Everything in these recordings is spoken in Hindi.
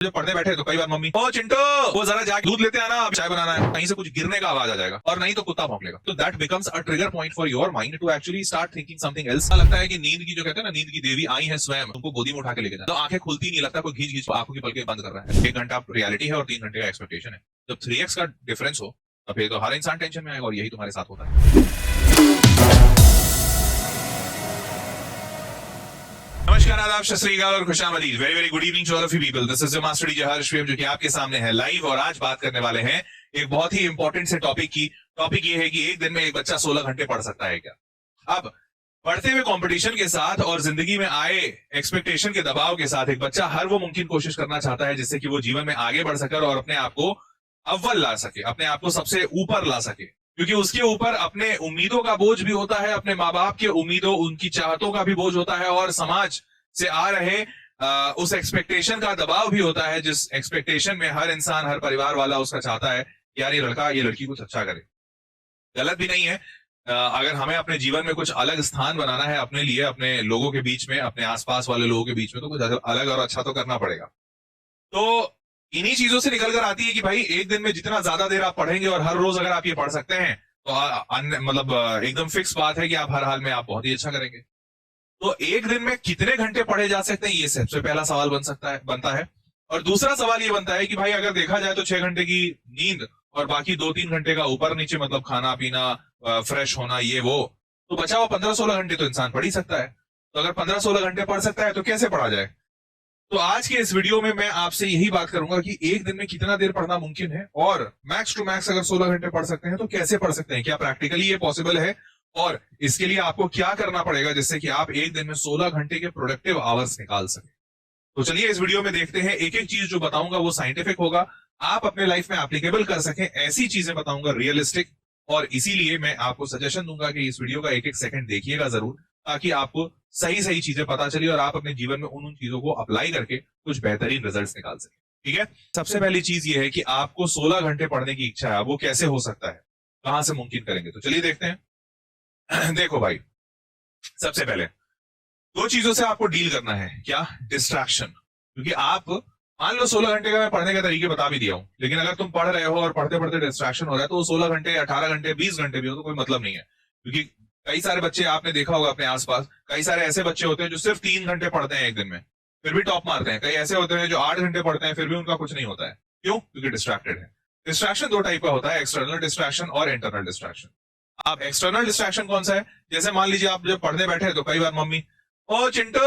जब पढ़ने बैठे तो कई बार मम्मी ओ चिंटू वो जरा जाके दूध लेते आना, चाय बनाना है, कहीं से कुछ गिरने का आवाज आ जाएगा और नहीं तो कुत्ता भौंकलेगा। तो that becomes a trigger point for your mind to actually start thinking something else. लगता है कि नींद की जो कहते हैं ना, नींद की देवी आई है स्वयं, तुमको गोदी में उठा के लेके जाए, तो आंखें खुलती नहीं, लगता कोई घींच घींच आंखों की पलकें बंद कर रहा है। 1 घंटा रियलिटी है और 3 घंटे का एक्सपेक्टेशन है। जब 3x का डिफरेंस हो तो फिर तो हर इंसान टेंशन में आएगा और यही तुम्हारे साथ होता है। नमस्कार, आदाब, सत श्री अकाल और खुशामदीद। Very very good evening to all of you people. This is your master DJ Harsh, जो कि आपके सामने है लाइव। और आज बात करने वाले हैं एक बहुत ही इंपॉर्टेंट से टॉपिक की। टॉपिक ये है कि एक दिन में एक बच्चा 16 घंटे पढ़ सकता है क्या। अब बढ़ते हुए कंपटीशन के साथ और जिंदगी में आए एक्सपेक्टेशन के दबाव के साथ एक बच्चा हर वो मुमकिन कोशिश करना चाहता है जिससे कि वो जीवन में आगे बढ़ सके और अपने आप को अव्वल ला सके, अपने आप को सबसे ऊपर ला सके। क्योंकि उसके ऊपर अपने उम्मीदों का बोझ भी होता है, अपने माँ बाप के उम्मीदों, उनकी चाहतों का भी बोझ होता है और समाज से आ रहे उस एक्सपेक्टेशन का दबाव भी होता है, जिस एक्सपेक्टेशन में हर इंसान, हर परिवार वाला उसका चाहता है कि यार ये लड़का ये लड़की कुछ अच्छा करे। गलत भी नहीं है। अगर हमें अपने जीवन में कुछ अलग स्थान बनाना है अपने लिए, अपने लोगों के बीच में, अपने आसपास वाले लोगों के बीच में, तो कुछ अलग और अच्छा तो करना पड़ेगा। तो इन्हीं चीजों से निकल कर आती है कि भाई एक दिन में जितना ज्यादा देर आप पढ़ेंगे और हर रोज अगर आप ये पढ़ सकते हैं तो मतलब एकदम फिक्स बात है कि आप हर हाल में आप बहुत ही अच्छा करेंगे। तो एक दिन में कितने घंटे पढ़े जा सकते हैं, ये सबसे पहला सवाल बनता है। और दूसरा सवाल ये बनता है कि भाई अगर देखा जाए तो 6 घंटे की नींद और बाकी 2-3 घंटे का ऊपर नीचे, मतलब खाना पीना, फ्रेश होना, ये वो, तो बचा हुआ 15-16 घंटे तो इंसान पढ़ ही सकता है। तो अगर 15-16 घंटे पढ़ सकता है तो कैसे पढ़ा जाए। तो आज के इस वीडियो में मैं आपसे यही बात करूंगा कि एक दिन में कितना देर पढ़ना मुमकिन है और मैक्स टू मैक्स अगर 16 घंटे पढ़ सकते हैं तो कैसे पढ़ सकते हैं, क्या प्रैक्टिकली ये पॉसिबल है और इसके लिए आपको क्या करना पड़ेगा जिससे कि आप एक दिन में 16 घंटे के प्रोडक्टिव आवर्स निकाल सकें। तो चलिए इस वीडियो में देखते हैं। एक एक चीज जो बताऊंगा वो साइंटिफिक होगा, आप अपने लाइफ में एप्लीकेबल कर सकें, ऐसी चीजें बताऊंगा रियलिस्टिक। और इसीलिए मैं आपको सजेशन दूंगा कि इस वीडियो का एक एक सेकंड देखिएगा जरूर, ताकि आपको सही सही चीजें पता चली और आप अपने जीवन में उन चीजों को अप्लाई करके कुछ बेहतरीन रिजल्ट्स निकाल सकें। ठीक है, सबसे पहली चीज ये है कि आपको 16 घंटे पढ़ने की इच्छा है, वो कैसे हो सकता है, कहां से मुमकिन करेंगे। तो चलिए देखते हैं। देखो भाई, सबसे पहले 2 चीजों से आपको डील करना है। क्या? डिस्ट्रैक्शन। क्योंकि आप मान लो 16 घंटे का मैं पढ़ने के तरीके बता भी दिया हूं, लेकिन अगर तुम पढ़ रहे हो और पढ़ते पढ़ते डिस्ट्रैक्शन हो रहा है तो 16 घंटे, 18 घंटे, 20 घंटे भी हो तो कोई मतलब नहीं है। क्योंकि कई सारे बच्चे आपने देखा होगा अपने आसपास, कई सारे ऐसे बच्चे होते हैं जो सिर्फ 3 घंटे पढ़ते हैं एक दिन में, फिर भी टॉप मारते हैं। कई ऐसे होते हैं जो 8 घंटे पढ़ते हैं, फिर भी उनका कुछ नहीं होता है। क्यों? क्योंकि डिस्ट्रैक्टेड है। डिस्ट्रैक्शन 2 टाइप का होता है, एक्सटर्नल डिस्ट्रैक्शन और इंटरनल डिस्ट्रैक्शन। आप एक्सटर्नल डिस्ट्रैक्शन कौन सा है? जैसे मान लीजिए आप जब पढ़ने बैठे तो कई बार मम्मी ओ चिंटू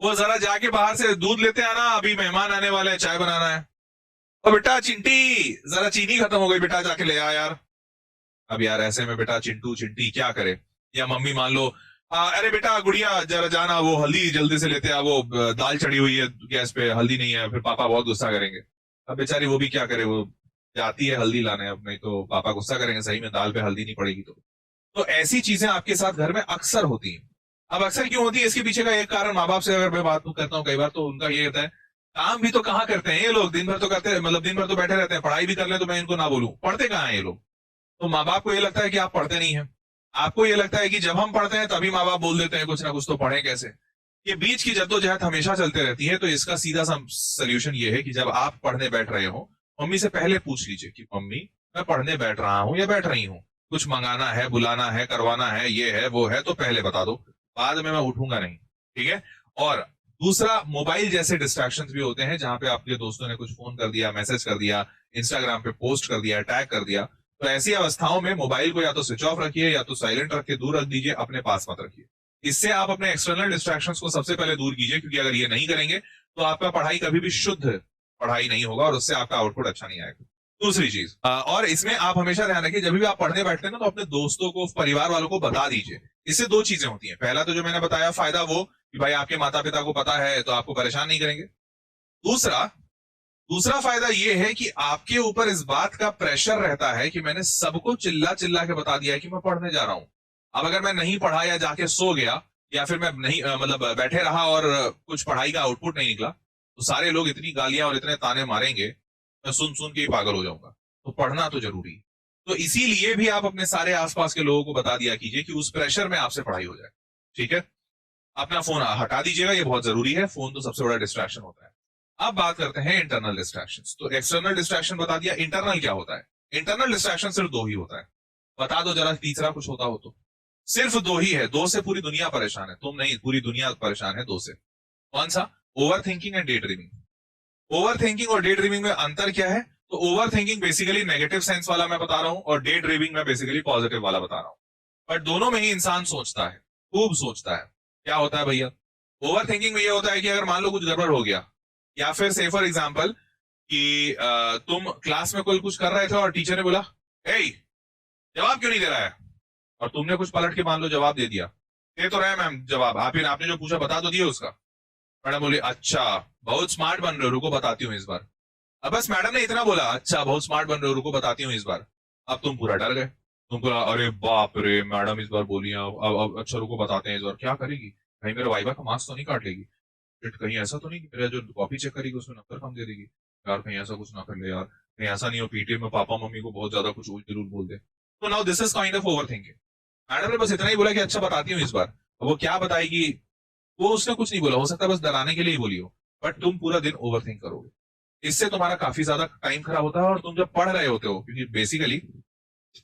वो जरा जाके बाहर से दूध लेते आना, अभी मेहमान आने वाले हैं, चाय बनाना है। ओ बेटा चिंटी जरा चीनी खत्म हो गई, बेटा जाके ले आ यार। अब यार ऐसे में बेटा चिंटू चिंटी क्या करे। या मम्मी मान लो अरे बेटा गुड़िया जरा जाना, वो हल्दी जल्दी से लेते आ, वो दाल चढ़ी हुई है गैस पे, हल्दी नहीं है, फिर पापा बहुत गुस्सा करेंगे। अब बेचारी वो भी क्या करे, वो जाती है हल्दी लाने, अब नहीं तो पापा गुस्सा करेंगे, सही में दाल पे हल्दी नहीं पड़ेगी। तो ऐसी चीजें आपके साथ घर में अक्सर होती हैं। अब अक्सर क्यों होती है, इसके पीछे का एक कारण माँ बाप से अगर मैं बात करता हूँ कई बार, तो उनका ये रहता है काम भी तो कहाँ करते हैं ये लोग, दिन भर तो करते हैं, मतलब दिन भर तो बैठे रहते हैं, पढ़ाई भी कर ले तो मैं इनको ना बोलूं, पढ़ते कहाँ हैं ये लोग। तो माँ बाप को ये लगता है कि आप पढ़ते नहीं है। आपको ये लगता है कि जब हम पढ़ते हैं तभी माँ बाप बोल देते हैं कुछ ना कुछ, तो पढ़े कैसे। ये बीच की जद्दोजहद हमेशा चलते रहती है। तो इसका सीधा सा सोल्यूशन ये है कि जब आप पढ़ने बैठ रहे हो, मम्मी से पहले पूछ लीजिए कि मम्मी मैं पढ़ने बैठ रहा हूँ या बैठ रही हूँ, कुछ मंगाना है, बुलाना है, करवाना है, ये है वो है, तो पहले बता दो, बाद में मैं उठूंगा नहीं। ठीक है। और दूसरा, मोबाइल जैसे डिस्ट्रैक्शंस भी होते हैं, जहां पे आपके दोस्तों ने कुछ फोन कर दिया, मैसेज कर दिया, इंस्टाग्राम पे पोस्ट कर दिया, टैग कर दिया। तो ऐसी अवस्थाओं में मोबाइल को या तो स्विच ऑफ रखिए या तो साइलेंट रख के दूर रख दीजिए, अपने पास मत रखिए। इससे आप अपने एक्सटर्नल डिस्ट्रैक्शंस को सबसे पहले दूर कीजिए, क्योंकि अगर ये नहीं करेंगे तो आपका पढ़ाई कभी भी शुद्ध पढ़ाई नहीं होगा और उससे आपका आउटपुट अच्छा नहीं आएगा। दूसरी चीज, और इसमें आप हमेशा ध्यान रखिए, जब भी आप पढ़ने बैठते हैं ना तो अपने दोस्तों को, परिवार वालों को बता दीजिए। इससे 2 चीजें होती हैं। पहला तो जो मैंने बताया फायदा, वो कि भाई आपके माता पिता को पता है तो आपको परेशान नहीं करेंगे। दूसरा फायदा ये है कि आपके ऊपर इस बात का प्रेशर रहता है कि मैंने सबको चिल्ला चिल्ला के बता दिया है कि मैं पढ़ने जा रहा हूं। अब अगर मैं नहीं पढ़ा या जाके सो गया या फिर मैं नहीं मतलब बैठे रहा और कुछ पढ़ाई का आउटपुट नहीं निकला, तो सारे लोग इतनी गालियां और इतने ताने मारेंगे, मैं सुन सुन के ही पागल हो जाऊंगा। तो पढ़ना तो जरूरी है। तो इसीलिए भी आप अपने सारे आसपास के लोगों को बता दिया कीजिए कि उस प्रेशर में आपसे पढ़ाई हो जाए। ठीक है। अपना फोन हटा दीजिएगा, ये बहुत जरूरी है। फोन तो सबसे बड़ा डिस्ट्रैक्शन होता है। अब बात करते हैं इंटरनल डिस्ट्रैक्शंस। तो एक्सटर्नल डिस्ट्रैक्शन बता दिया, इंटरनल क्या होता है? इंटरनल डिस्ट्रैक्शन सिर्फ दो ही होता है। बता दो जरा तीसरा कुछ होता हो तो। सिर्फ दो ही है, दो से पूरी दुनिया परेशान है, तुम नहीं, पूरी दुनिया परेशान है दो से। कौन सा? Over thinking and day dreaming. Over thinking और डे ड्रीमिंग में अंतर क्या है? तो over thinking basically negative sense वाला मैं बता रहा हूं, और डे ड्रीमिंग में बेसिकली पॉजिटिव वाला बता रहा हूं। बट दोनों में ही इंसान सोचता है, खूब सोचता है। क्या होता है भैया? ओवर थिंकिंग में ये होता है कि अगर मान लो कुछ गड़बड़ हो गया, या फिर से फॉर एग्जाम्पल कि तुम क्लास में कोई कुछ कर रहे थे और टीचर ने बोला, ए जवाब क्यों नहीं दे रहा है? और तुमने कुछ पलट के मान लो जवाब दे दिया। दे तो रहे मैम जवाब, आपने जो पूछा बता तो दिया उसका। मैडम बोली अच्छा बहुत स्मार्ट बन रहे हो, रुको बताती हूँ इस बार। अब बस मैडम ने इतना बोला, अच्छा बहुत स्मार्ट बन रहे हो, रुको बताती हूँ इस बार। अब तुम पूरा डर गए, तुम बोला अरे बाप रे मैडम इस बार बोली, अब अच्छा रुको बताते हैं इस बार। क्या करेगी? कहीं मेरे वाइवा का मार्क्स तो नहीं काट लेगी? कहीं ऐसा तो नहीं कि मेरा जो कॉपी चेक करेगी उसमें नंबर कम दे देगी? यार कहीं ऐसा कुछ ना कर ले यार, कहीं ऐसा नहीं हो पीटीएम में पापा मम्मी को बहुत ज्यादा कुछ जरूर बोल दे। तो now this is kind of over thinking. Madam ने बस इतना ही बोला कि अच्छा बताती हूँ इस बार। अब वो क्या बताएगी, वो उसने कुछ नहीं बोला, हो सकता है बस डराने के लिए ही बोली हो, बट तुम पूरा दिन ओवर थिंक करोगे। इससे तुम्हारा काफी ज्यादा टाइम खराब होता है। और तुम जब पढ़ रहे होते हो, क्योंकि बेसिकली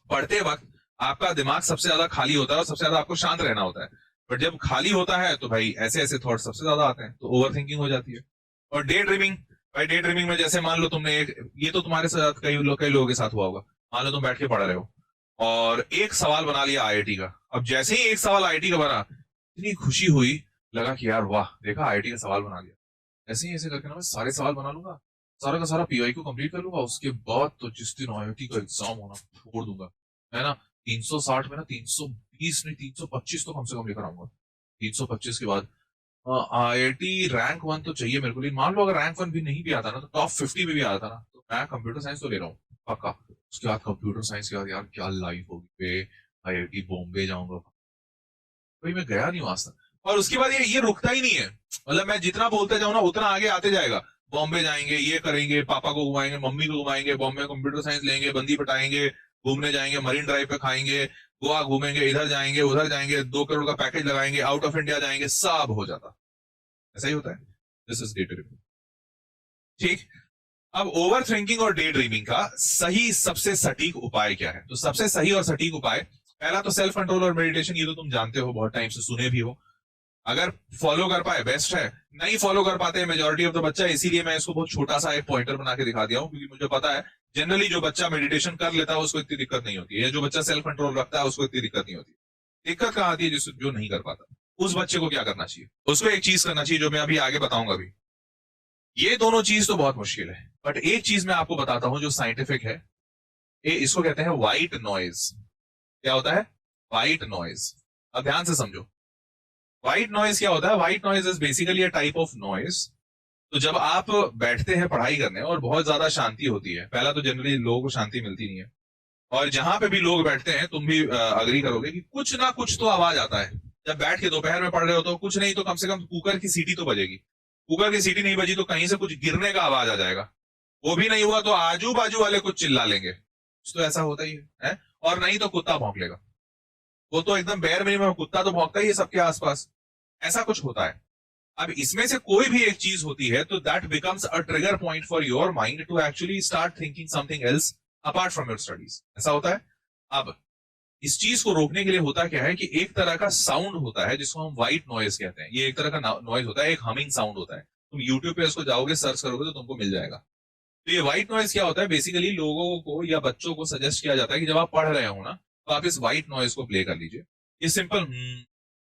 पढ़ते वक्त आपका दिमाग सबसे ज्यादा खाली होता है और सबसे ज्यादा आपको शांत रहना होता है। बट जब खाली होता है तो भाई ऐसे ऐसे थॉट सबसे ज्यादा आते हैं, तो ओवर थिंकिंग हो जाती है। और डे ड्रीमिंग, भाई डे ड्रीमिंग में जैसे मान लो तुमने एक, ये तो तुम्हारे साथ कई लोगों के साथ हुआ होगा। मान लो तुम बैठ के पढ़ रहे हो और एक सवाल बना लिया आईआईटी का। अब जैसे ही एक सवाल आईआईटी का बना, इतनी खुशी हुई, लगा कि यार वाह देखा आईआईटी का सवाल बना लिया। ऐसे ही ऐसे करके ना मैं सारे सवाल बना लूंगा, सारा का सारा पीवाई को कंप्लीट कर लूंगा, उसके बाद तो जिस दिन आईआईटी का एग्जाम होना छोड़ दूंगा, है ना। 360 में ना 320 नहीं 325 तो कम से कम लेकर आऊंगा। 325 के बाद आईआईटी रैंक 1 तो चाहिए मेरे को। लेकिन मान लो अगर रैंक 1 भी नहीं भी आता ना, तो टॉप 50 में भी आता ना, तो मैं कंप्यूटर साइंस तो ले रहा हूँ पक्का। उसके बाद कंप्यूटर साइंस के बाद यार क्या लाइफ होगी, आईआईटी बॉम्बे जाऊंगा। भाई मैं गया नहीं वहां तक। और उसके बाद ये रुकता ही नहीं है, मतलब मैं जितना बोलते जाऊं ना उतना आगे आते जाएगा। बॉम्बे जाएंगे, ये करेंगे, पापा को घुमाएंगे, मम्मी को घुमाएंगे, बॉम्बे कंप्यूटर साइंस लेंगे, बंदी पटाएंगे, घूमने जाएंगे, मरीन ड्राइव पे खाएंगे, गोवा घूमेंगे, इधर जाएंगे उधर जाएंगे, 2 करोड़ का पैकेज लगाएंगे, आउट ऑफ इंडिया जाएंगे, सब हो जाता। ऐसा ही होता है। This is day dreaming. ठीक। अब ओवर थिंकिंग और डे ड्रीमिंग का सही सबसे सटीक उपाय क्या है? तो सबसे सही और सटीक उपाय, पहला तो सेल्फ कंट्रोल और मेडिटेशन। ये तो तुम जानते हो, बहुत टाइम से सुने भी हो। अगर फॉलो कर पाए बेस्ट है, नहीं फॉलो कर पाते मेजोरिटी ऑफ द बच्चा, इसीलिए मैं इसको बहुत छोटा सा एक पॉइंटर बना के दिखा दिया हूं, क्योंकि मुझे पता है जनरली जो बच्चा मेडिटेशन कर लेता है उसको इतनी दिक्कत नहीं होती है, जो बच्चा सेल्फ कंट्रोल रखता है उसको इतनी दिक्कत नहीं होती। दिक्कत कहाँ आती है? जो नहीं कर पाता, उस बच्चे को क्या करना चाहिए? उसको एक चीज करना चाहिए जो मैं अभी आगे बताऊंगा। अभी ये दोनों चीज तो बहुत मुश्किल है, बट एक चीज मैं आपको बताता हूं जो साइंटिफिक है। इसको कहते हैं व्हाइट नॉइज। क्या होता है? White noise. अब ध्यान से समझो, व्हाइट नॉइज क्या होता है? White noise is basically a type of noise. तो जब आप बैठते हैं पढ़ाई करने और बहुत ज्यादा शांति होती है, पहला तो जनरली लोगों को शांति मिलती नहीं है, और जहां पे भी लोग बैठते हैं, तुम भी अग्री करोगे कि कुछ ना कुछ तो आवाज आता है। जब बैठ के दोपहर में पढ़ रहे हो तो कुछ नहीं तो कम से कम कुकर की सीटी तो बजेगी। कुकर की सीटी नहीं बजी तो कहीं से कुछ गिरने का आवाज आ जाएगा। वो भी नहीं हुआ तो आजू बाजू वाले कुछ चिल्ला लेंगे, कुछ तो ऐसा होता ही है। और नहीं तो कुत्ता भौंक लेगा। वो तो एकदम बेयर मिनिमम, कुत्ता तो भौंकता ही है सबके आसपास। ऐसा कुछ होता है। अब इसमें से कोई भी एक चीज होती है तो that becomes a trigger point for your mind to actually start thinking something else apart from your studies. ऐसा होता है। अब इस चीज को रोकने के लिए होता क्या है कि एक तरह का साउंड होता है जिसको हम व्हाइट नॉइज कहते हैं। ये एक तरह का नॉइज होता है, एक हमिंग साउंड होता है। तुम यूट्यूब पे इसको जाओगे सर्च करोगे तो तुमको मिल जाएगा। तो ये व्हाइट नॉइज क्या होता है? बेसिकली लोगों को या बच्चों को सजेस्ट किया जाता है कि जब आप पढ़ रहे हो ना, तो आप इस व्हाइट नॉइज को प्ले कर लीजिए। ये सिंपल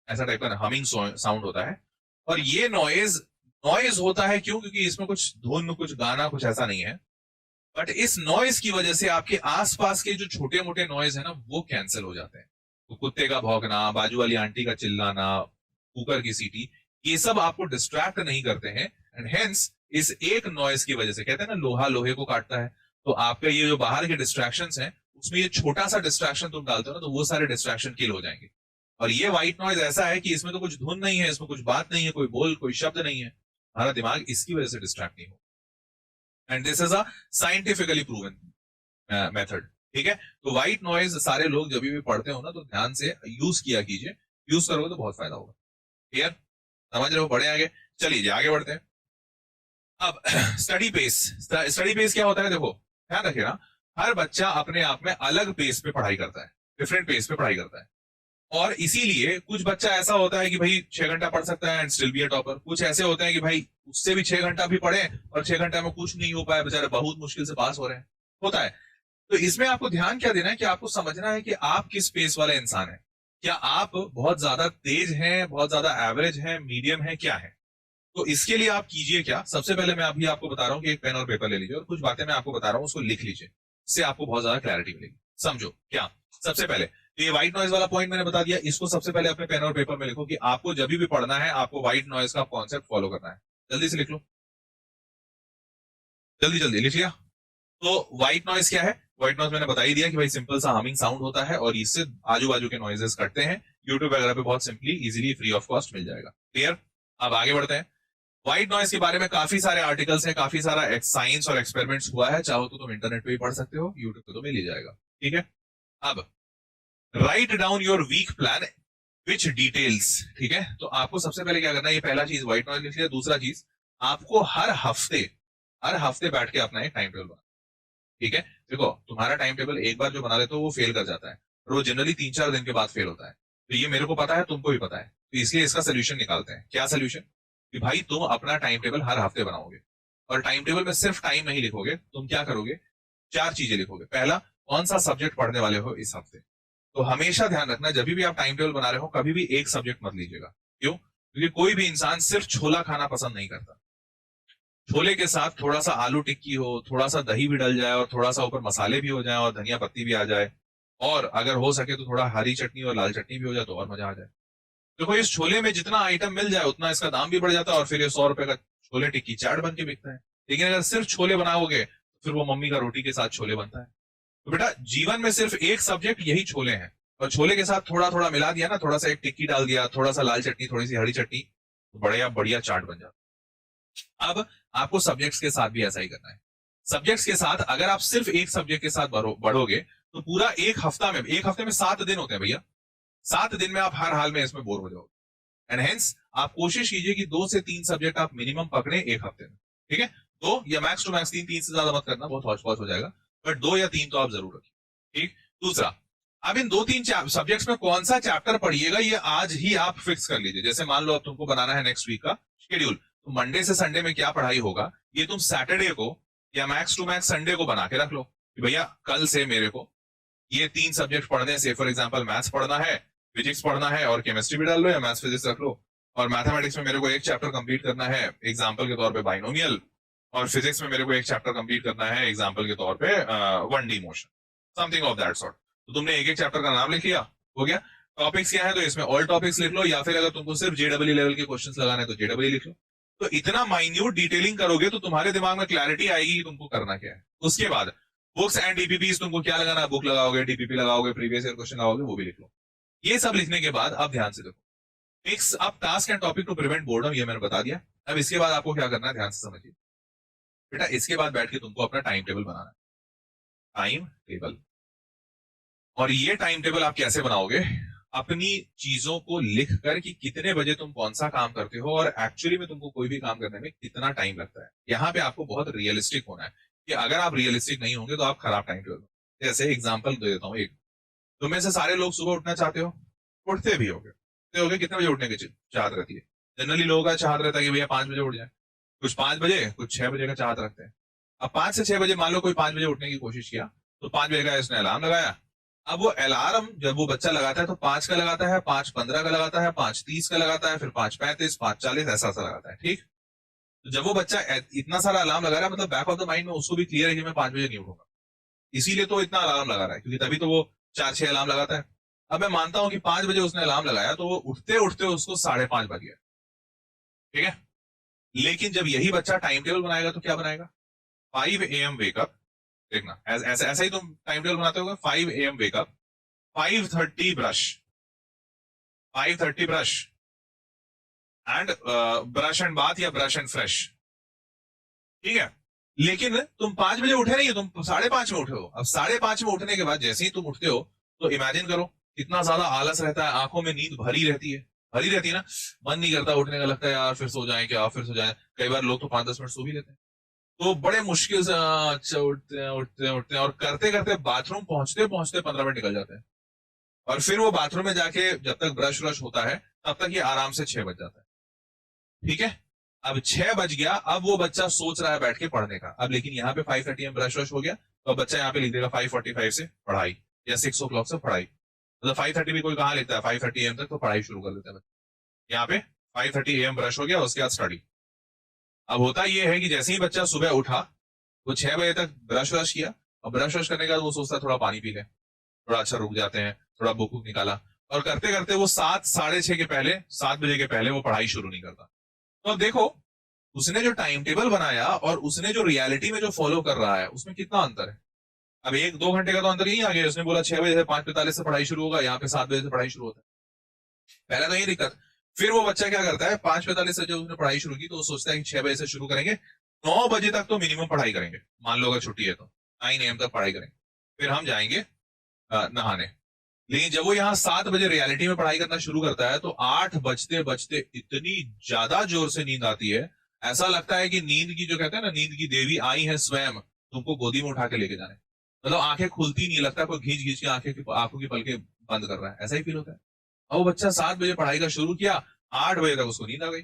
ऐसा टाइप का हमिंग साउंड होता है। और ये नॉइज नॉइज होता है क्यों? क्योंकि इसमें कुछ धुन, कुछ गाना, कुछ ऐसा नहीं है। बट इस नॉइज की वजह से आपके आसपास के जो छोटे मोटे नॉइज है ना, वो कैंसिल हो जाते हैं। तो कुत्ते का भौंकना, बाजू वाली आंटी का चिल्लाना, कुकर की सीटी, ये सब आपको डिस्ट्रैक्ट नहीं करते हैं। एंड हेंस इस एक नॉइज की वजह से, कहते हैं ना लोहा लोहे को काटता है, तो आपका ये जो बाहर के डिस्ट्रैक्शंस हैं, उसमें ये छोटा सा डिस्ट्रैक्शन तुम डालते हो ना, तो वो सारे डिस्ट्रैक्शन किल हो जाएंगे। और ये व्हाइट नॉइज ऐसा है कि इसमें तो कुछ धुन नहीं है, इसमें कुछ बात नहीं है, कोई बोल, कोई शब्द नहीं है। हमारा दिमाग इसकी वजह से डिस्ट्रैक्ट नहीं हो। And this is a scientifically proven method. ठीक है। तो व्हाइट नॉइज सारे लोग जब भी पढ़ते हो ना, तो ध्यान से यूज किया कीजिए। यूज करोगे तो बहुत फायदा होगा। क्लियर? समझ रहे हो? बढ़े आगे चलिए आगे बढ़ते हैं। अब स्टडी पेस क्या होता है, देखो ध्यान रखिए ना, हर बच्चा अपने आप में अलग पेस पे पढ़ाई करता है, डिफरेंट पेस पे पढ़ाई करता है। और इसीलिए कुछ बच्चा ऐसा होता है कि भाई 6 घंटा पढ़ सकता है and still be a topper, कुछ ऐसे होते हैं कि भाई उससे भी 6 घंटा भी पढ़े और 6 घंटा में कुछ नहीं हो पाया, बेचारे बहुत मुश्किल से पास हो रहे हैं, होता है। तो इसमें आपको ध्यान क्या देना है कि आपको समझना है कि आप किस पेस वाले इंसान हैं। क्या आप बहुत ज्यादा तेज हैं, बहुत ज्यादा एवरेज हैं, मीडियम है, क्या है? तो इसके लिए आप कीजिए क्या, सबसे पहले मैं अभी आपको बता रहा हूँ कि एक पेन और पेपर ले लीजिए और कुछ बातें मैं आपको बता रहा हूँ उसको लिख लीजिए, इससे आपको बहुत ज्यादा क्लैरिटी मिलेगी। समझो क्या, सबसे पहले तो ये व्हाइट नॉइज वाला पॉइंट मैंने बता दिया, इसको सबसे पहले अपने पेन और पेपर में लिखो कि आपको जब भी पढ़ना है आपको व्हाइट नॉइज का कॉन्सेप्ट फॉलो करना है। जल्दी से लिख लो, जल्दी जल्दी लिख लिया। तो व्हाइट नॉइज क्या है? व्हाइट नॉइज मैंने बता ही दिया कि भाई सिंपल सा हमिंग साउंड होता है और इससे आजू बाजू के नॉइजेस कटते हैं। यूट्यूब वगैरह पे बहुत simply easily free of cost मिल जाएगा। क्लियर? अब आगे बढ़ते हैं। व्हाइट नॉइज के बारे में काफी सारे आर्टिकल्स हैं, काफी सारा साइंस और एक्सपेरिमेंट्स हुआ है, चाहो तो तुम इंटरनेट पे भी पढ़ सकते हो, यूट्यूब पे तो मिल ही जाएगा। ठीक है, अब write down your week plan which details. ठीक है, तो आपको सबसे पहले क्या करना है, ये पहला चीज व्हाइट नॉइज लिख लिया। दूसरा चीज, आपको हर हफ्ते बैठ के अपना एक टाइम टेबल बना। ठीक है, देखो तुम्हारा टाइम टेबल एक बार जो बना लेते हो वो फेल कर जाता है और वो जनरली 3-4 दिन के बाद फेल होता है। तो ये मेरे को पता है, तुमको भी पता है, तो इसलिए इसका सोल्यूशन निकालते हैं। क्या सोल्यूशन? कि भाई तुम अपना टाइम टेबल हर हफ्ते बनाओगे और टाइम टेबल में सिर्फ टाइम नहीं लिखोगे, तुम क्या करोगे, 4 चीजें लिखोगे। पहला, कौन सा सब्जेक्ट पढ़ने वाले हो इस हफ्ते। तो हमेशा ध्यान रखना, जब भी आप टाइम टेबल बना रहे हो कभी भी एक सब्जेक्ट मत लीजिएगा। क्यों? क्योंकि कोई भी इंसान सिर्फ छोला खाना पसंद नहीं करता। छोले के साथ थोड़ा सा आलू टिक्की हो, थोड़ा सा दही भी डल जाए और थोड़ा सा ऊपर मसाले भी हो जाए और धनिया पत्ती भी आ जाए, और अगर हो सके तो थोड़ा हरी चटनी और लाल चटनी भी हो जाए तो और मजा आ जाए। देखो इस छोले में जितना आइटम मिल जाए उतना इसका दाम भी बढ़ जाता है और फिर ये 100 रुपए का छोले टिक्की चाट बन के बिकता है। लेकिन अगर सिर्फ छोले बनाओगे तो फिर वो मम्मी का रोटी के साथ छोले बनता है। तो बेटा जीवन में सिर्फ एक सब्जेक्ट यही छोले हैं, और छोले के साथ थोड़ा थोड़ा मिला दिया ना, थोड़ा सा एक टिक्की डाल दिया, थोड़ा सा लाल चटनी, थोड़ी सी हरी चटनी, तो बढ़िया बढ़िया चाट बन जाता। अब आपको सब्जेक्ट्स के साथ भी ऐसा ही करना है। सब्जेक्ट्स के साथ अगर आप सिर्फ एक सब्जेक्ट के साथ बढ़ोगे तो पूरा एक हफ्ते में 7 दिन होते हैं भैया, 7 दिन में आप हर हाल में इसमें बोर हो जाओगे। एंड हेंस आप कोशिश कीजिए कि 2 से 3 सब्जेक्ट आप मिनिमम पकड़े एक हफ्ते में। ठीक है, 2 या मैक्स टू मैक्स 3 से ज्यादा मत करना, बहुत हौच पौच हो जाएगा, बट 2 या 3 तो आप जरूर रखिए। ठीक, दूसरा, अब इन 2-3 सब्जेक्ट्स में कौन सा चैप्टर पढ़िएगा ये आज ही आप फिक्स कर लीजिए। जैसे मान लो अब तुमको बनाना है नेक्स्ट वीक का शेड्यूल, तो मंडे से संडे में क्या पढ़ाई होगा ये तुम सैटरडे को या मैक्स टू मैक्स संडे को बना के रख लो कि भैया कल से मेरे को ये 3 सब्जेक्ट पढ़ने से, फॉर एग्जांपल मैथ्स पढ़ना है, फिजिक्स पढ़ना है और केमिस्ट्री भी डाल लो या मैथ्स फिजिक्स रख लो, और मैथमेटिक्स में मेरे को एक चैप्टर कंप्लीट करना है एग्जांपल के तौर पे बाइनोमियल, और फिजिक्स में मेरे को एक चैप्टर कंप्लीट करना है एग्जांपल के तौर पे 1D motion, something of that sort. तो तुमने एक चैप्टर का नाम लिख लिया, हो गया। टॉपिक्स क्या है तो इसमें ऑल टॉपिक्स लिख लो, या फिर अगर तुमको सिर्फ जेडब्ल्यू लेवल के क्वेश्चंस लगाने हैं तो जेडब्ल्यू लिख लो। तो इतना माइन्यूट डिटेलिंग करोगे तो तुम्हारे दिमाग में क्लैरिटी आएगी कि तुमको करना क्या है। उसके बाद बुक्स एंड डीपीपीज, तुमको क्या लगाना, बुक लगाओगे, डीपीपी लगाओगे, प्रीवियस ईयर क्वेश्चन लगाओगे, वो भी लिख लो। ये सब लिखने के बाद अब ध्यान से देखो, mix up task and topic to prevent boredom, ये मैंने बता दिया। अब इसके बाद आपको क्या करना है ध्यान से समझिए बेटा, इसके बाद बैठ के तुमको अपना टाइम टेबल बनाना है, टाइम टेबल। और ये टाइम टेबल आप कैसे बनाओगे, अपनी चीजों को लिख कर कि कितने बजे तुम कौन सा काम करते हो और एक्चुअली में तुमको कोई भी काम करने में कितना टाइम लगता है। यहाँ पे आपको बहुत रियलिस्टिक होना है कि अगर आप रियलिस्टिक नहीं होंगे तो आप खराब टाइम टेबल। जैसे एग्जांपल दे देता हूँ, एक तुम में से सारे लोग सुबह उठना चाहते हो, उठते भी होगे, कितने बजे उठने की चाहत रहती है? जनरली लोगों का चाहत रहता है कि भैया 5 बजे उठ जाए, कुछ 5 बजे, कुछ 6 बजे का चाहत रखते हैं। अब 5 से 6 बजे मान लो कोई 5 बजे उठने की कोशिश किया, तो 5 बजे का इसने अलार्म लगाया। अब वो अलार्म जब वो बच्चा लगाता है तो 5 का लगाता है, 5:15 का लगाता है, 5:30 का लगाता है, फिर 5:35, 5:40 ऐसा लगाता है। ठीक, तो जब वो बच्चा इतना सारा अलार्म लगा रहा है, मतलब बैक ऑफ द माइंड में उसको भी क्लियर है कि मैं 5 बजे नहीं उठूंगा, इसीलिए तो इतना अलार्म लगा रहा है, क्योंकि तभी तो वो 4-6 अलार्म लगाता है। अब मैं मानता हूं कि 5 बजे उसने अलार्म लगाया तो वो उठते उठते उसको 5:30 बज गया। ठीक है, लेकिन जब यही बच्चा टाइम टेबल बनाएगा तो क्या बनाएगा, 5 AM वेकअप, देखना ऐसा ही तुम टाइम टेबल बनाते होगे, 5 AM wake up, 5:30 brush and brush and bath या ब्रश एंड फ्रेश। ठीक है, लेकिन तुम 5 बजे उठे नहीं हो, तुम 5:30 में उठे हो। अब 5:30 में उठने के बाद जैसे ही तुम उठते हो तो इमेजिन करो कितना ज्यादा आलस रहता है, आंखों में नींद भरी रहती है, भरी रहती है ना, मन नहीं करता उठने का, लगता है यार फिर सो जाए क्या, फिर सो जाए। कई बार लोग तो 5-10 मिनट सो भी लेते हैं। तो बड़े मुश्किल से अच्छा उठते हैं उठते हैं उठते हैं, और करते करते बाथरूम पहुंचते पहुंचते 15 मिनट निकल जाते हैं। और फिर वो बाथरूम में जाके जब तक ब्रश व्रश होता है तब तक ये आराम से 6 बज जाता है। ठीक है, अब 6 बज गया, अब वो बच्चा सोच रहा है बैठ के पढ़ने का। अब लेकिन यहाँ पे 5:30 में ब्रश व्रश हो गया, तो अब बच्चा यहाँ पे लिख देगा 5:45 से पढ़ाई, या 6 o'clock से पढ़ाई। मतलब 5:30 भी कोई कहाँ लिखता है, 5:30 AM तक तो पढ़ाई शुरू कर देता है बच्चा। यहाँ पे 5:30 AM ब्रश हो गया, उसके बाद स्टडी। अब होता ये है कि जैसे ही बच्चा सुबह उठा, वो 6 बजे तक ब्रश व्रश किया, और ब्रश व्रश करने के बाद वो सोचता है थोड़ा पानी पी ले, थोड़ा अच्छा रुक जाते हैं, थोड़ा बुक वुक निकाला, और करते करते वो 7 साढ़े 6 के पहले, 7 बजे के पहले वो पढ़ाई शुरू नहीं करता। तो अब देखो, उसने जो टाइम टेबल बनाया और उसने जो रियलिटी में जो फॉलो कर रहा है, उसमें कितना अंतर है। अब 1-2 घंटे का तो अंतर यही आ गया। उसने बोला 6 बजे से 5:45 से पढ़ाई शुरू होगा, यहाँ पे 7 बजे से पढ़ाई शुरू होता है। पहले तो यही दिक्कत। फिर वो बच्चा क्या करता है, 5:45 से जब उसने पढ़ाई शुरू की तो वो सोचता है कि 6 बजे से शुरू करेंगे, 9 बजे तक तो मिनिमम पढ़ाई करेंगे, मान लो अगर छुट्टी है तो 9 AM तक पढ़ाई करेंगे, फिर हम जाएंगे नहाने। लेकिन जब वो यहाँ 7 बजे रियलिटी में पढ़ाई करना शुरू करता है, तो 8 बजते बजते इतनी ज्यादा जोर से नींद आती है, ऐसा लगता है कि नींद की, जो कहते हैं ना, नींद की देवी आई है स्वयं तुमको गोदी में उठा के लेके जाने। मतलब आंखें खुलती नहीं, लगता है कोई घींच घींच के आंखों की पलकें बंद कर रहा है, ऐसा ही फील होता है। और वो बच्चा 7 बजे पढ़ाई का शुरू किया, 8 बजे तक उसको नींद आ गई,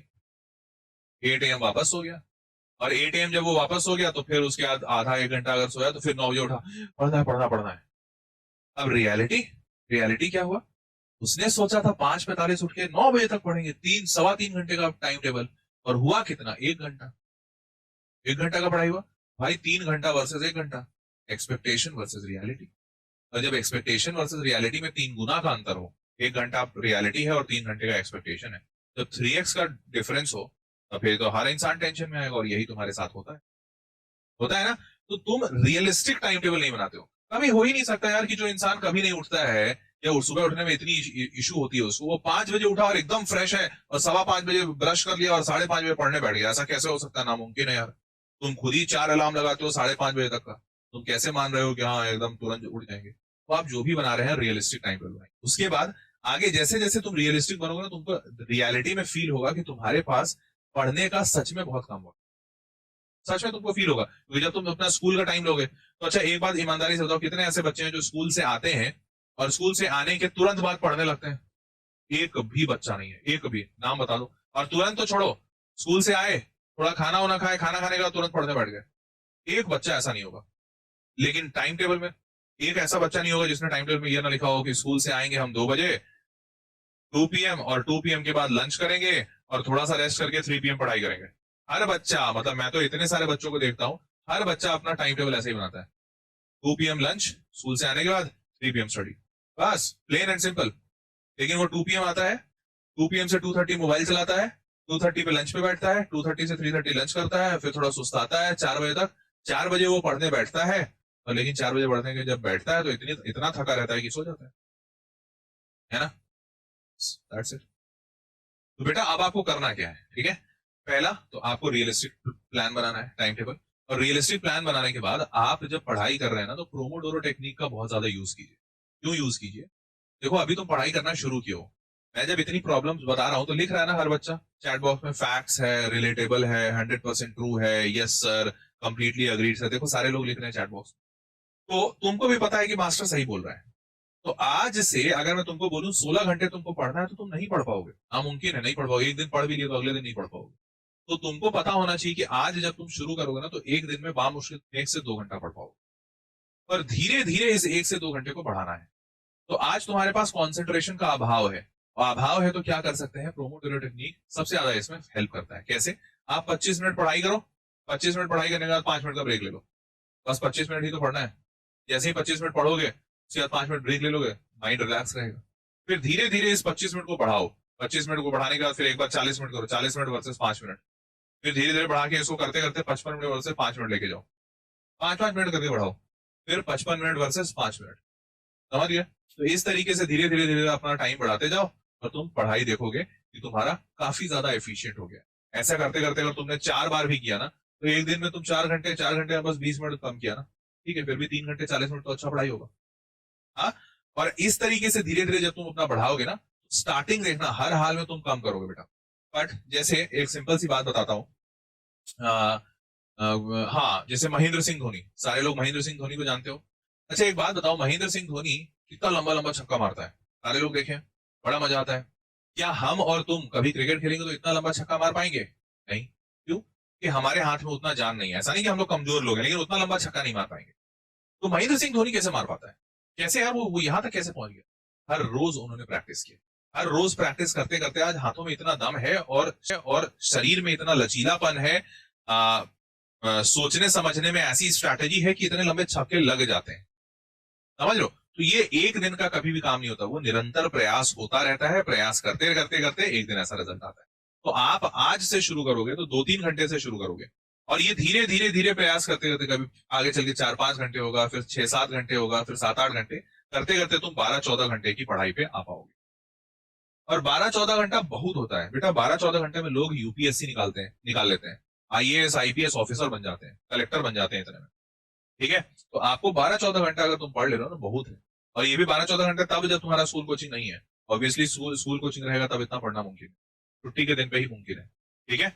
8 AM वापस सो गया। और 8 AM जब वो वापस सो गया, तो फिर उसके बाद आधा 1 घंटा अगर सोया, तो फिर 9 बजे उठा, पढ़ना है पढ़ना पढ़ना है। अब रियलिटी क्या हुआ, उसने सोचा था 5:45 उठ के 9 बजे तक पढ़ेंगे, 3 सवा 3 घंटे का टाइम टेबल, और हुआ कितना, 1 घंटा। 1 घंटा का पढ़ाई हुआ भाई, 3 घंटा वर्सेस 1 घंटा, एक्सपेक्टेशन वर्सेस रियलिटी। और जब एक्सपेक्टेशन वर्सेस रियलिटी में 3 गुना का अंतर हो, 1 घंटा रियलिटी है और 3 घंटे का एक्सपेक्टेशन है, जब 3x का डिफरेंस हो, तो फिर तो हर इंसान टेंशन में आएगा, और यही तुम्हारे साथ होता है ना। तो तुम रियलिस्टिक टाइम टेबल नहीं बनाते हो। कभी हो ही नहीं सकता यार कि जो इंसान कभी नहीं उठता है, या सुबह उठने में इतनी इशू होती है उसको, वो 5 बजे उठा और एकदम फ्रेश है, और 5:15 बजे ब्रश कर लिया और 5:30 बजे पढ़ने बैठ गया, ऐसा कैसे हो सकता है, नामुमकिन है यार। तुम खुद ही 4 अलार्म लगाते हो 5:30 बजे तक का, तुम कैसे मान रहे हो कि हाँ एकदम तुरंत उठ जाएंगे। तो आप जो भी बना रहे हैं रियलिस्टिक टाइम टेबल बनाइए। उसके बाद आगे जैसे जैसे तुम रियलिस्टिक बनोगे ना, तुमको रियलिटी में फील होगा कि तुम्हारे पास पढ़ने का सच में बहुत कम होगा, सच में तुमको फील होगा। क्योंकि जब तुम अपना स्कूल का टाइम लोगे, तो अच्छा एक बात ईमानदारी से बताओ, कितने ऐसे बच्चे हैं जो स्कूल से आते हैं और स्कूल से आने के तुरंत बाद पढ़ने लगते हैं? एक भी बच्चा नहीं है, एक भी, नाम बता दो। और तुरंत तो छोड़ो, स्कूल से आए, थोड़ा खाना वाना खाए, खाना खाने के बाद तुरंत पढ़ने बैठ गए, एक बच्चा ऐसा नहीं होगा। लेकिन टाइम टेबल में एक ऐसा बच्चा नहीं होगा जिसने टाइम टेबल में यह ना लिखा हो कि स्कूल से आएंगे हम 2 बजे, 2 PM, और 2 PM के बाद लंच करेंगे और थोड़ा सा रेस्ट करके 3 PM पढ़ाई करेंगे। हर बच्चा, मतलब मैं तो इतने सारे बच्चों को देखता हूं, हर बच्चा अपना टाइम टेबल ऐसे ही बनाता है, 2 PM लंच, स्कूल से आने के बाद 3 PM स्टडी, बस प्लेन एंड सिंपल। लेकिन वो 2 PM आता है, 2 PM से 2:30 मोबाइल चलाता है, 2:30 पे लंच पे बैठता है, 2:30 से 3:30 लंच करता है, फिर थोड़ा सुस्ताता है 4 बजे तक, 4 बजे वो पढ़ने बैठता है, और लेकिन 4 बजे पढ़ने के जब बैठता है तो इतना थका रहता है कि सो जाता है ना। That's it. तो बेटा अब आपको करना क्या है, ठीक है, पहला तो आपको रियलिस्टिक प्लान बनाना है, टाइम टेबल। और रियलिस्टिक प्लान बनाने के बाद आप जब पढ़ाई कर रहे हैं ना, तो प्रोमोडोरो टेक्निक का बहुत ज्यादा यूज कीजिए। क्यों यूज कीजिए? देखो अभी तुम पढ़ाई करना शुरू किए हो, मैं जब इतनी प्रॉब्लम्स बता रहा हूं तो लिख रहा है ना हर बच्चा चैट बॉक्स में, फैक्ट्स है, रिलेटेबल है, 100% ट्रू है, yes sir, completely agreed sir, देखो सारे लोग लिख रहे हैं चैट बॉक्स। तो तुमको भी पता है कि मास्टर सही बोल रहा है। तो आज से अगर मैं तुमको बोलूं 16 घंटे तुमको पढ़ना है, तो तुम नहीं पढ़ पाओगे, नामुमकिन है, नहीं पढ़ पाओगे। एक दिन पढ़ भी लिया तो अगले दिन नहीं पढ़ पाओगे। तो तुमको पता होना चाहिए कि आज जब तुम शुरू करोगे ना, तो एक दिन में बामुश्किल 1 से 2 घंटा पढ़ पाओगे, पर धीरे धीरे इस 1 से 2 घंटे को बढ़ाना है। तो आज तुम्हारे पास कॉन्सेंट्रेशन का अभाव है, और अभाव है तो क्या कर सकते हैं, प्रोमोडोरो टेक्निक सबसे ज्यादा इसमें हेल्प करता है। कैसे? आप 25 मिनट पढ़ाई करो, 25 मिनट पढ़ाई करने के बाद 5 मिनट का ब्रेक ले लो, बस 25 मिनट ही तो पढ़ना है। जैसे ही 25 मिनट पढ़ोगे, उसके बाद 5 मिनट ब्रेक ले लोगे, माइंड रिलैक्स रहेगा। फिर धीरे धीरे इस 25 मिनट को बढ़ाओ, 25 मिनट को बढ़ाने के बाद फिर एक बार 40 मिनट करो, 40 मिनट वर्सेस 5 मिनट, फिर धीरे धीरे बढ़ा के इसको करते करते 55 मिनट वर्सेस 5 मिनट लेके जाओ, 5-5 मिनट करके बढ़ाओ, फिर 55 मिनट वर्सेस 5 मिनट, समझ गए? तो इस तरीके से धीरे धीरे धीरे अपना टाइम बढ़ाते जाओ, और तुम पढ़ाई देखोगे कि तुम्हारा काफी ज्यादा एफिशिएंट हो गया। ऐसा करते करते अगर तुमने 4 बार भी किया ना, तो एक दिन में तुम 4 घंटे में बस 20 मिनट कम किया ना, ठीक है, फिर भी 3 घंटे 40 मिनट तो अच्छा पढ़ाई होगा। हाँ, और इस तरीके से धीरे धीरे जब तुम अपना बढ़ाओगे ना, स्टार्टिंग देखना, हर हाल में तुम कम करोगे बेटा। बट जैसे एक सिंपल सी बात बताता हूँ, हाँ, जैसे महेंद्र सिंह धोनी, सारे लोग महेंद्र सिंह धोनी को जानते हो। अच्छा एक बात बताओ, महेंद्र सिंह धोनी कितना लंबा लंबा छक्का मारता है, सारे लोग देखें, बड़ा मजा आता है। क्या हम और तुम कभी क्रिकेट खेलेंगे तो इतना लंबा छक्का मार पाएंगे? नहीं। क्यों? कि हमारे हाथ में उतना जान नहीं है। ऐसा नहीं कि हम लोग कमजोर लोग हैं, लेकिन उतना लंबा छक्का नहीं मार पाएंगे। तो महेंद्र सिंह धोनी कैसे मार पाता है? कैसे यार, वो यहाँ तक कैसे पहुंच गया? हर रोज उन्होंने प्रैक्टिस की, हर रोज प्रैक्टिस करते करते आज हाथों में इतना दम है और शरीर में इतना लचीलापन है, सोचने समझने में ऐसी स्ट्रैटेजी है कि इतने लंबे छक्के लग जाते हैं। समझ लो, तो ये एक दिन का कभी भी काम नहीं होता, वो निरंतर प्रयास होता रहता है। प्रयास करते करते करते एक दिन ऐसा रिजल्ट आता है। तो आप आज से शुरू करोगे तो 2-3 घंटे से शुरू करोगे, और ये धीरे धीरे धीरे प्रयास करते करते कभी आगे चल के 4-5 घंटे होगा, फिर 6-7 घंटे होगा, फिर 7-8 घंटे करते करते तुम 12-14 घंटे की पढ़ाई पे आ पाओगे। और 12-14 घंटा बहुत होता है बेटा। 12-14 घंटे में लोग यूपीएससी निकाल लेते हैं, आईएएस आईपीएस ऑफिसर बन जाते हैं, कलेक्टर बन जाते हैं इतने में। ठीक है, तो आपको 12-14 घंटा अगर तुम पढ़ ले रहे हो ना, बहुत है। और ये भी 12-14 घंटे तब जब तुम्हारा स्कूल कोचिंग नहीं है। ऑब्वियसली स्कूल कोचिंग रहेगा तब इतना पढ़ना मुमकिन है, छुट्टी के दिन पे ही मुमकिन है। ठीक है,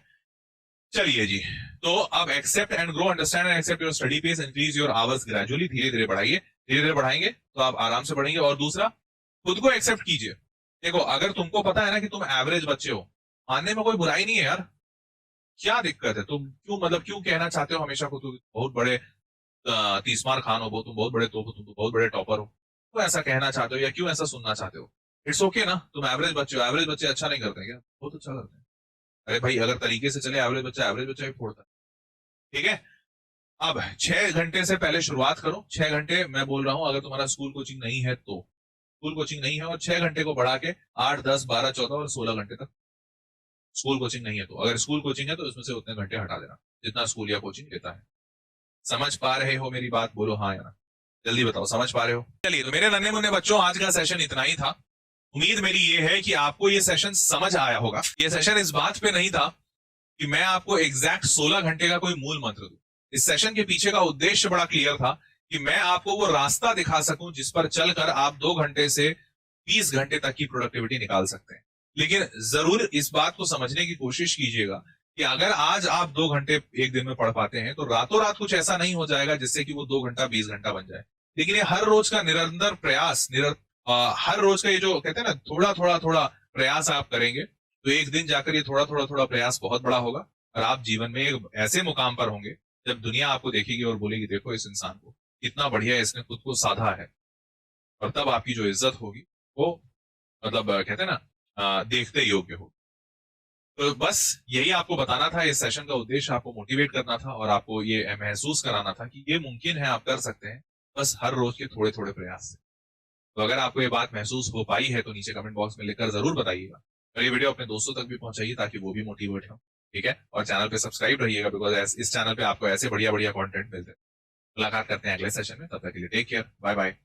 चलिए जी। तो अब accept and grow, understand and accept your study pace, increase your hours gradually. धीरे धीरे बढ़ाइए, धीरे धीरे बढ़ाएंगे तो आप आराम से बढ़ेंगे। और दूसरा, खुद को एक्सेप्ट कीजिए। देखो, अगर तुमको पता है ना कि तुम एवरेज बच्चे हो, मानने में कोई बुराई नहीं है यार। क्या दिक्कत है? तुम क्यों कहना चाहते हो हमेशा को तुम बहुत बड़े तीसमार खान हो, तुम बहुत बड़े तोप हो, तुम बहुत बड़े टॉपर हो, तो ऐसा कहना चाहते हो या क्यों ऐसा सुनना चाहते हो? इट्स ओके ना, तुम एवरेज बच्चे हो। एवरेज बच्चे अच्छा नहीं करते क्या? बहुत अच्छा करते हैं। अरे भाई, अगर तरीके से चले एवरेज बच्चा ही फोड़ता है। ठीक है, अब 6 घंटे से पहले शुरुआत करो। 6 घंटे मैं बोल रहा हूं, अगर तुम्हारा स्कूल कोचिंग नहीं है तो। स्कूल कोचिंग नहीं है और 6 घंटे को बढ़ा के 8, 10, 12, 14 और 16 घंटे तक। स्कूल कोचिंग नहीं है तो, अगर स्कूल कोचिंग है तो उसमें से उतने घंटे हटा देना जितना स्कूल या कोचिंग लेता है। समझ पा रहे हो मेरी बात? बोलो हाँ या ना, जल्दी बताओ, समझ पा रहे हो? चलिए, तो मेरे नन्हे मुन्ने बच्चों, आज का सेशन इतना ही था। उम्मीद मेरी ये है कि आपको ये सेशन समझ आया होगा। ये सेशन इस बात पे नहीं था कि मैं आपको एग्जैक्ट 16 घंटे का कोई मूल मंत्र दूं। इस सेशन के पीछे का उद्देश्य बड़ा क्लियर था कि मैं आपको वो रास्ता दिखा सकूं जिस पर चलकर आप 2 घंटे से 20 घंटे तक की प्रोडक्टिविटी निकाल सकते हैं। लेकिन जरूर इस बात को समझने की कोशिश कीजिएगा कि अगर आज आप 2 घंटे एक दिन में पढ़ पाते हैं तो रातों रात कुछ ऐसा नहीं हो जाएगा जिससे कि वो 2 घंटा 20 घंटा बन जाए। लेकिन ये हर रोज का निरंतर प्रयास, हर रोज का ये जो कहते हैं ना, थोड़ा प्रयास आप करेंगे तो एक दिन जाकर ये थोड़ा प्रयास बहुत बड़ा होगा और आप जीवन में एक ऐसे मुकाम पर होंगे जब दुनिया आपको देखेगी और बोलेगी, देखो इस इंसान को कितना बढ़िया इसने खुद को साधा है। और तब आपकी जो इज्जत होगी वो मतलब कहते हैं ना, देखते योग्य हो। तो बस यही आपको बताना था। इस सेशन का उद्देश्य आपको मोटिवेट करना था और आपको ये महसूस कराना था कि ये मुमकिन है, आप कर सकते हैं, बस हर रोज के थोड़े प्रयास से। तो अगर आपको ये बात महसूस हो पाई है तो नीचे कमेंट बॉक्स में लिखकर जरूर बताइएगा और ये वीडियो अपने दोस्तों तक भी पहुंचाइए ताकि वो भी मोटिवेट हो। ठीक है, और चैनल पे सब्सक्राइब रहिएगा बिकॉज इस चैनल पे आपको ऐसे बढ़िया कंटेंट मिलते हैं। मुलाकात करते हैं अगले सेशन में, तब तक के लिए टेक केयर, बाय बाय।